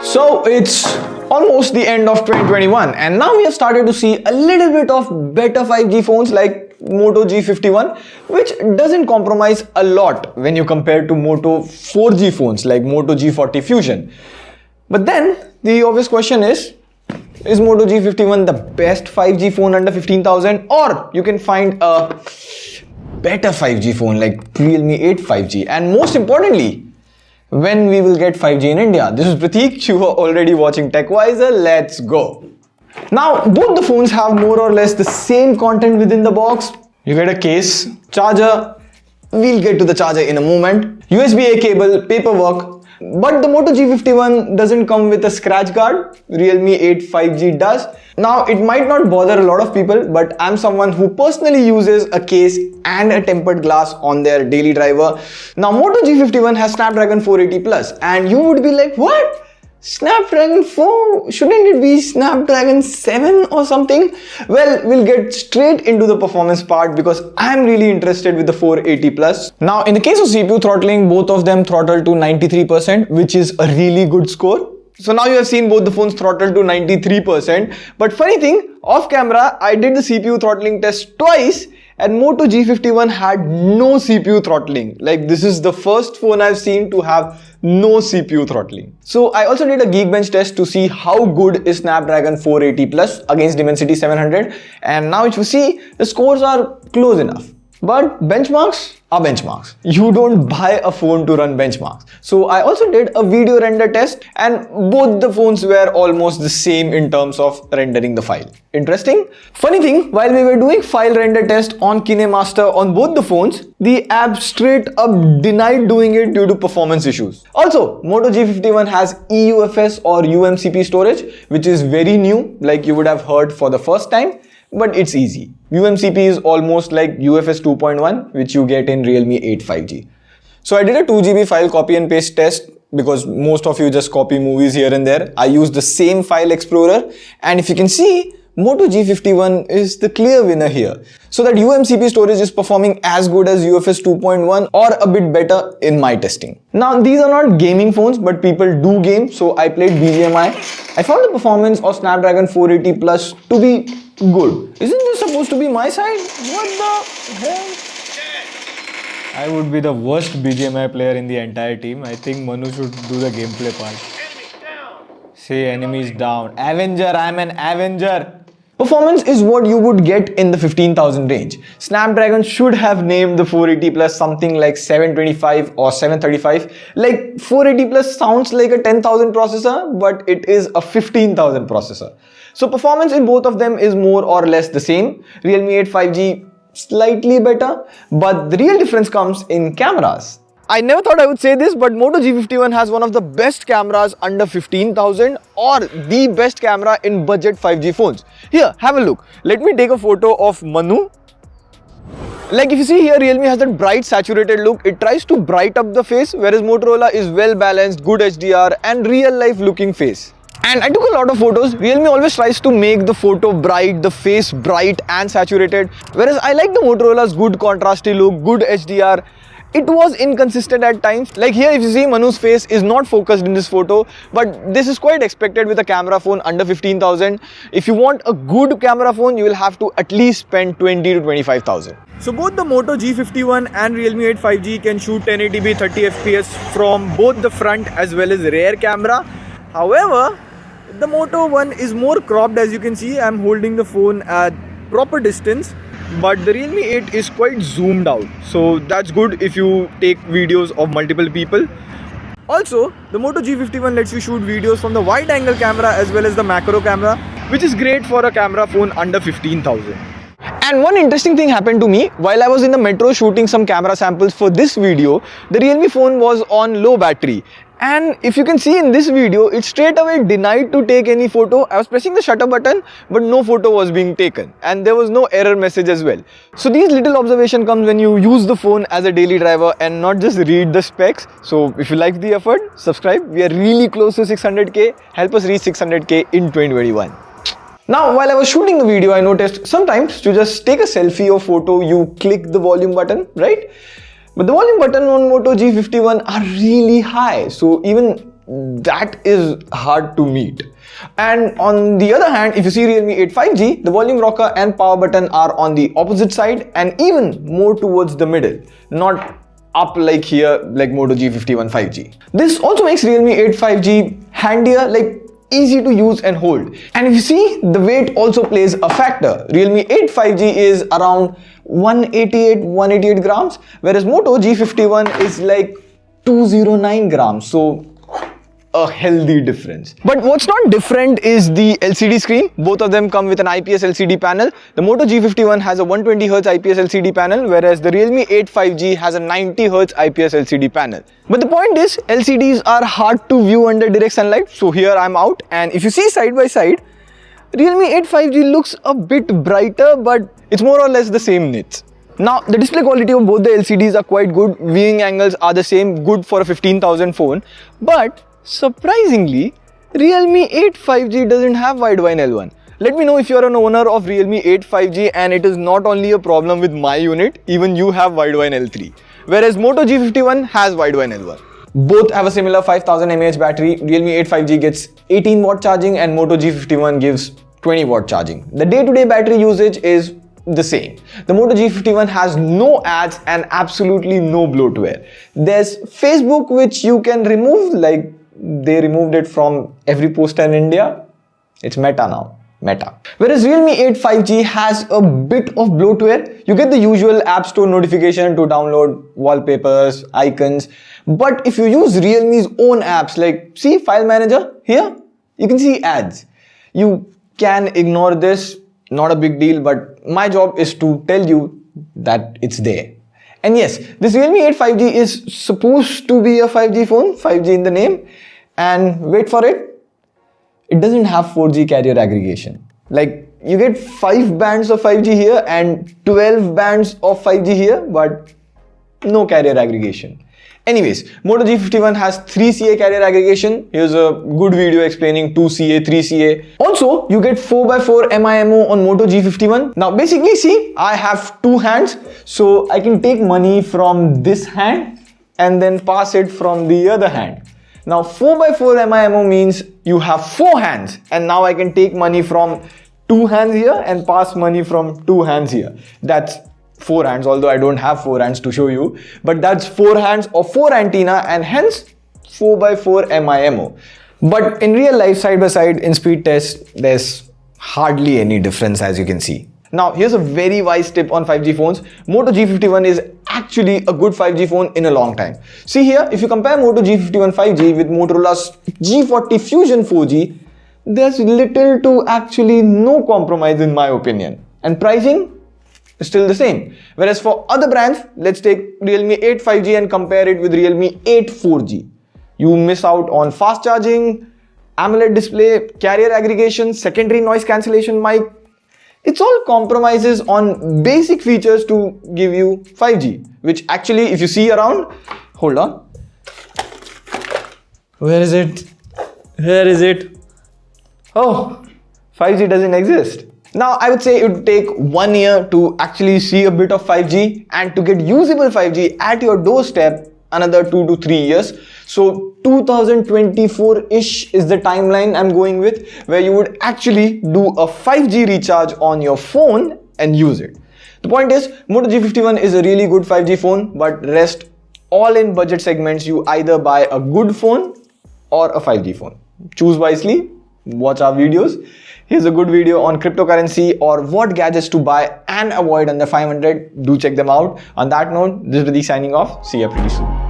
So it's almost the end of 2021 and now we have started to see a little bit of better 5G phones like Moto G51, which doesn't compromise a lot when you compare to Moto 4G phones like Moto G40 Fusion. But then the obvious question is Moto G51 the best 5G phone under 15,000, or you can find a better 5G phone like Realme 8 5G? And most importantly, when we will get 5G in India? This is Prateek, you are already watching TechWiser, let's go. Now, both the phones have more or less the same content within the box. You get a case, charger, we'll get to the charger in a moment, USB-A cable, paperwork. But the Moto G51 doesn't come with a scratch guard, Realme 8 5G does. Now, it might not bother a lot of people, but I'm someone who personally uses a case and a tempered glass on their daily driver. Now, Moto G51 has Snapdragon 480 Plus, and you would be like, what? Snapdragon 4? Shouldn't it be Snapdragon 7 or something? Well, we'll get straight into the performance part because I'm really interested with the 480 Plus. Now, in the case of CPU throttling, both of them throttle to 93%, which is a really good score. So now you have seen both the phones throttle to 93%. But funny thing, off camera, I did the CPU throttling test twice and Moto G51 had no CPU throttling. Like, this is the first phone I've seen to have no CPU throttling. So I also did a Geekbench test to see how good is Snapdragon 480 Plus against Dimensity 700. And now if you see, the scores are close enough. But benchmarks are benchmarks. You don't buy a phone to run benchmarks. So I also did a video render test and both the phones were almost the same in terms of rendering the file. Interesting? Funny thing, while we were doing file render test on KineMaster on both the phones, the app straight up denied doing it due to performance issues. Also, Moto G51 has eUFS or UMCP storage, which is very new, like you would have heard for the first time. But it's easy. UMCP is almost like UFS 2.1, which you get in Realme 8 5G. So I did a 2GB file copy and paste test because most of you just copy movies here and there. I used the same file explorer, and if you can see, Moto G51 is the clear winner here. So that UMCP storage is performing as good as UFS 2.1 or a bit better in my testing. Now, these are not gaming phones, but people do game, so I played BGMI. I found the performance of Snapdragon 480 Plus to be good. Isn't this supposed to be my side? What the hell? I would be the worst BGMI player in the entire team. I think Manu should do the gameplay part. Say enemies down. Avenger, I'm an Avenger. Performance is what you would get in the 15,000 range. Snapdragon should have named the 480 Plus something like 725 or 735. Like 480 Plus sounds like a 10,000 processor, but it is a 15,000 processor. So performance in both of them is more or less the same. Realme 8 5G slightly better, but the real difference comes in cameras. I never thought I would say this, but Moto G51 has one of the best cameras under 15,000 or the best camera in budget 5G phones. Here, have a look. Let me take a photo of Manu. Like if you see here, Realme has that bright saturated look. It tries to bright up the face, whereas Motorola is well balanced, good HDR and real life looking face. And I took a lot of photos. Realme always tries to make the photo bright, the face bright and saturated. Whereas I like the Motorola's good contrasty look, good HDR. It was inconsistent at times. Like here if you see, Manu's face is not focused in this photo, but this is quite expected with a camera phone under 15,000. If you want a good camera phone, you will have to at least spend 20 to 25,000. So both the Moto G51 and Realme 8 5G can shoot 1080p 30 fps from both the front as well as rear camera. However, the Moto one is more cropped. As you can see, I'm holding the phone at proper distance. But the Realme 8 is quite zoomed out, so that's good if you take videos of multiple people. Also, the Moto G51 lets you shoot videos from the wide angle camera as well as the macro camera, which is great for a camera phone under 15,000. And one interesting thing happened to me while I was in the metro shooting some camera samples for this video. The Realme phone was on low battery. And if you can see in this video, it straight away denied to take any photo. I was pressing the shutter button, but no photo was being taken. And there was no error message as well. So these little observation comes when you use the phone as a daily driver and not just read the specs. So if you like the effort, subscribe. We are really close to 600k. Help us reach 600k in 2021. Now, while I was shooting the video, I noticed sometimes to just take a selfie or photo, you click the volume button, right? But the volume button on Moto G51 are really high. So even that is hard to meet. And on the other hand, if you see Realme 8 5G, the volume rocker and power button are on the opposite side and even more towards the middle, not up like here like Moto G51 5G. This also makes Realme 8 5G handier, like easy to use and hold. And if you see, the weight also plays a factor. Realme 8 5G is around 188 grams, whereas Moto G51 is like 209 grams. So a healthy difference. But what's not different is the LCD screen. Both of them come with an IPS LCD panel. The Moto G51 has a 120Hz IPS LCD panel, whereas the Realme 8 5G has a 90Hz IPS LCD panel. But the point is, LCDs are hard to view under direct sunlight. So here I'm out, and if you see side by side, Realme 8 5G looks a bit brighter, but it's more or less the same nits. Now, the display quality of both the LCDs are quite good. Viewing angles are the same, good for a 15,000 phone. But surprisingly, Realme 8 5G doesn't have wideband L1. Let me know if you're an owner of Realme 8 5G and it is not only a problem with my unit, even you have wideband L3. Whereas Moto G51 has wideband L1. Both have a similar 5000 mAh battery. Realme 8 5G gets 18 watt charging and Moto G51 gives 20 watt charging. The day-to-day battery usage is the same. The Moto G51 has no ads and absolutely no bloatware. There's Facebook, which you can remove, like they removed it from every poster in India. It's Meta now. Meta. Whereas Realme 8 5G has a bit of bloatware. You get the usual App Store notification to download wallpapers, icons. But if you use Realme's own apps, like see File Manager, here you can see ads. You can ignore this, not a big deal, but my job is to tell you that it's there. And yes, this Realme 8 5G is supposed to be a 5G phone, 5G in the name, and wait for it, it doesn't have 4G carrier aggregation. Like you get 5 bands of 5G here and 12 bands of 5G here, but no carrier aggregation. Anyways, Moto G51 has 3CA carrier aggregation. Here's a good video explaining 2CA, 3CA. Also, you get 4x4 MIMO on Moto G51. Now, basically, see, I have 2 hands, so I can take money from this hand and then pass it from the other hand. Now, 4x4 MIMO means you have 4 hands, and now I can take money from 2 hands here and pass money from 2 hands here. That's 4 hands, although I don't have 4 hands to show you, but that's 4 hands of 4 antenna and hence 4x4 MIMO. But in real life, side by side in speed test, there's hardly any difference, as you can see. Now, here's a very wise tip on 5G phones. Moto G51 is actually a good 5G phone in a long time. See here, if you compare Moto G51 5G with Motorola's G40 Fusion 4G, there's little to actually no compromise in my opinion. And pricing is still the same. Whereas for other brands, let's take Realme 8 5G and compare it with Realme 8 4G. You miss out on fast charging, AMOLED display, carrier aggregation, secondary noise cancellation mic. It's all compromises on basic features to give you 5G, which actually, if you see around, hold on. Where is it? Where is it? Oh, 5G doesn't exist. Now, I would say it would take 1 year to actually see a bit of 5G, and to get usable 5G at your doorstep, another 2 to 3 years. So 2024-ish is the timeline I'm going with, where you would actually do a 5G recharge on your phone and use it. The point is, Moto G51 is a really good 5G phone, but rest all in budget segments, you either buy a good phone or a 5G phone. Choose wisely, watch our videos. Here's a good video on cryptocurrency or what gadgets to buy and avoid under 500. Do check them out. On that note, this is Pradeep signing off. See you pretty soon.